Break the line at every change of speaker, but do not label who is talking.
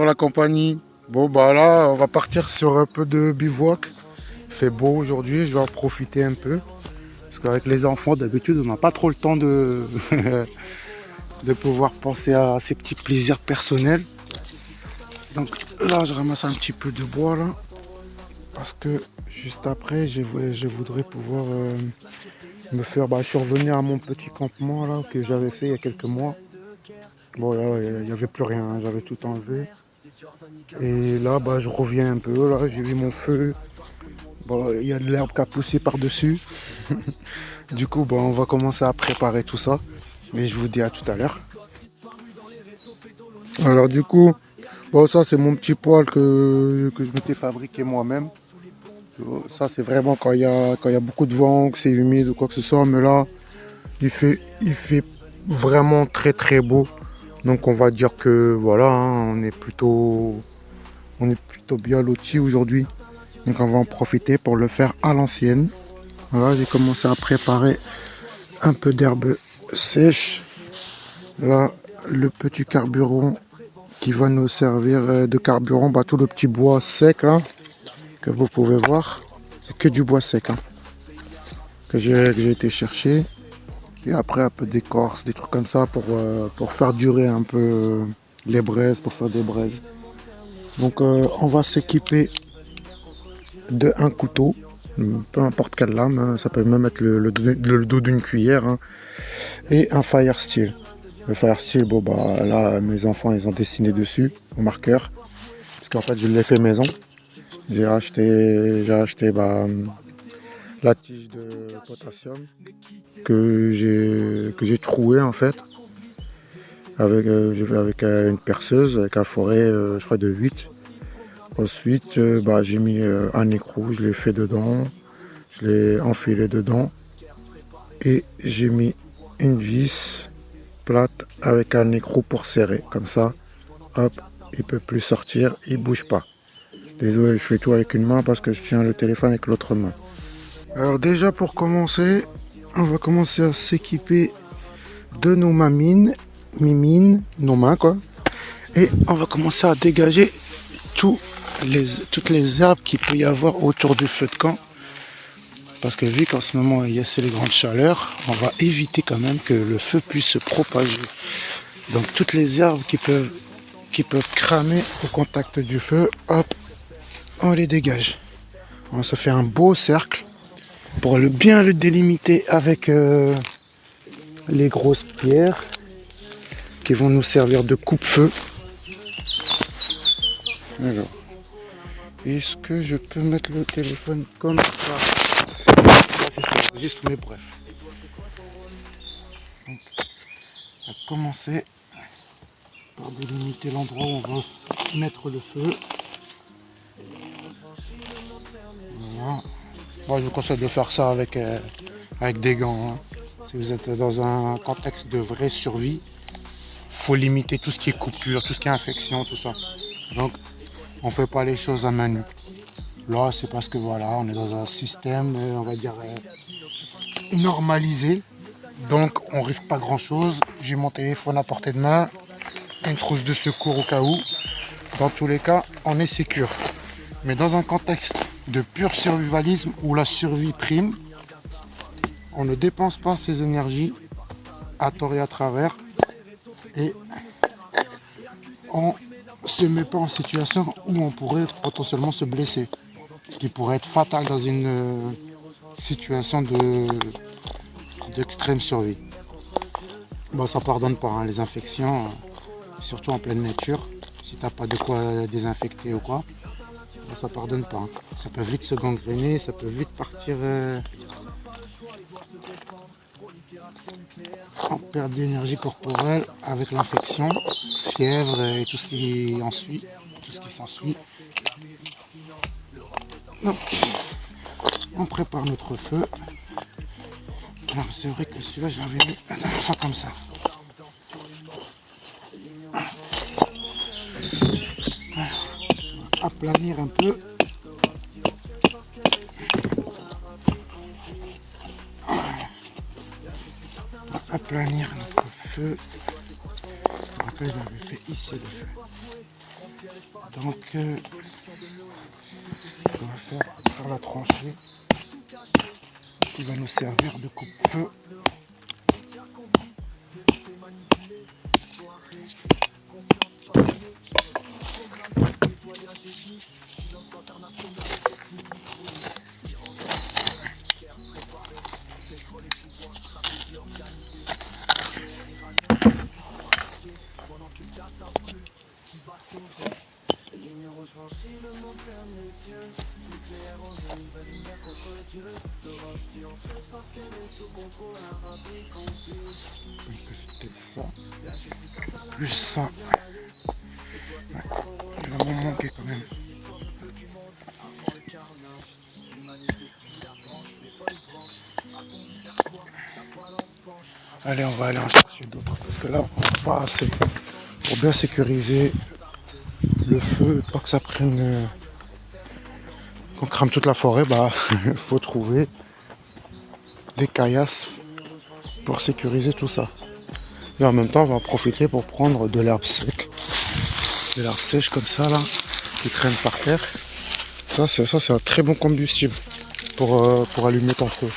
bonjour la compagnie. Bon bah là on va partir sur un peu de bivouac. Il fait beau aujourd'hui, je vais en profiter un peu. Parce qu'avec les enfants d'habitude on n'a pas trop le temps de, de pouvoir penser à ces petits plaisirs personnels. Donc là je ramasse un petit peu de bois là. Parce que juste après je voudrais pouvoir me faire. Bah, je suis revenu à mon petit campement là que j'avais fait il y a quelques mois. Bon là il n'y avait plus rien, hein, j'avais tout enlevé. Et là, bah, je reviens un peu. Là, j'ai vu mon feu. Bon, il y a de l'herbe qui a poussé par-dessus. Du coup, bah, on va commencer à préparer tout ça. Mais je vous dis à tout à l'heure. Alors, du coup, bon, ça, c'est mon petit poêle que je m'étais fabriqué moi-même. Ça, c'est vraiment quand il y a beaucoup de vent, que c'est humide ou quoi que ce soit. Mais là, il fait vraiment très très beau. Donc, on va dire que voilà, hein, on est plutôt bien lotis aujourd'hui. Donc on va en profiter pour le faire à l'ancienne. Voilà, j'ai commencé à préparer un peu d'herbe sèche. Là, le petit carburant qui va nous servir de carburant, bah, tout le petit bois sec là, que vous pouvez voir. C'est que du bois sec hein, que j'ai été chercher. Et après un peu d'écorce, des trucs comme ça pour faire durer un peu les braises, pour faire des braises. Donc on va s'équiper de un couteau, peu importe quelle lame, hein, ça peut même être le dos d'une cuillère, hein, et un fire steel. Le fire steel, bon bah là mes enfants ils ont dessiné dessus au marqueur, parce qu'en fait je l'ai fait maison. J'ai acheté bah, la tige de potassium que j'ai trouée en fait avec une perceuse, avec un forêt je crois de 8. Ensuite, bah, j'ai mis un écrou, je l'ai fait dedans, je l'ai enfilé dedans et j'ai mis une vis plate avec un écrou pour serrer. Comme ça, hop, il peut plus sortir, il bouge pas. Désolé, je fais tout avec une main parce que je tiens le téléphone avec l'autre main. Alors déjà pour commencer, on va commencer à s'équiper de nos mimines, nos mains quoi. Et on va commencer à dégager toutes les herbes qu'il peut y avoir autour du feu de camp. Parce que vu qu'en ce moment il y a les grandes chaleurs, on va éviter quand même que le feu puisse se propager. Donc toutes les herbes qui peuvent cramer au contact du feu, hop, on les dégage. On se fait un beau cercle pour bien le délimiter avec les grosses pierres qui vont nous servir de coupe-feu. Alors, est-ce que je peux mettre le téléphone comme ça? C'est ça, enregistre, mais bref. Donc, on va commencer par délimiter l'endroit où on va mettre le feu. Voilà. Moi, je vous conseille de faire ça avec des gants. Hein. Si vous êtes dans un contexte de vraie survie, il faut limiter tout ce qui est coupure, tout ce qui est infection, tout ça. Donc, on ne fait pas les choses à main nue. Là, c'est parce que voilà, on est dans un système, on va dire, normalisé. Donc, on risque pas grand-chose. J'ai mon téléphone à portée de main, une trousse de secours au cas où. Dans tous les cas, on est sécure. Mais dans un contexte de pur survivalisme où la survie prime, on ne dépense pas ses énergies à tort et à travers et on ne se met pas en situation où on pourrait potentiellement se blesser. Ce qui pourrait être fatal dans une situation d'extrême survie. Bon, ça pardonne pas hein, les infections, surtout en pleine nature. Si t'as pas de quoi désinfecter ou quoi, ça pardonne pas. Hein. Ça peut vite se gangréner, ça peut vite partir en perte d'énergie corporelle avec l'infection, fièvre et tout ce qui ensuit, tout ce qui s'ensuit. Donc, on prépare notre feu. Alors c'est vrai que celui-là je l'avais mis la dernière fois comme ça. Alors, aplanir un peu. Aplanir notre feu. Je me rappelle, je l'avais fait ici le feu. Donc, on va faire la tranchée qui va nous servir de coupe-feu. Ça. Plus ça. Ouais, il va m'en manquer quand même. Allez, on va aller en chercher d'autres parce que là, on n'a pas assez pour bien sécuriser le feu, pas que ça prenne, qu'on crame toute la forêt. Bah, il faut trouver des caillasses pour sécuriser tout ça. Et en même temps, on va en profiter pour prendre de l'herbe sèche. De l'herbe sèche comme ça, là, qui traîne par terre. Ça, c'est un très bon combustible pour allumer ton feu.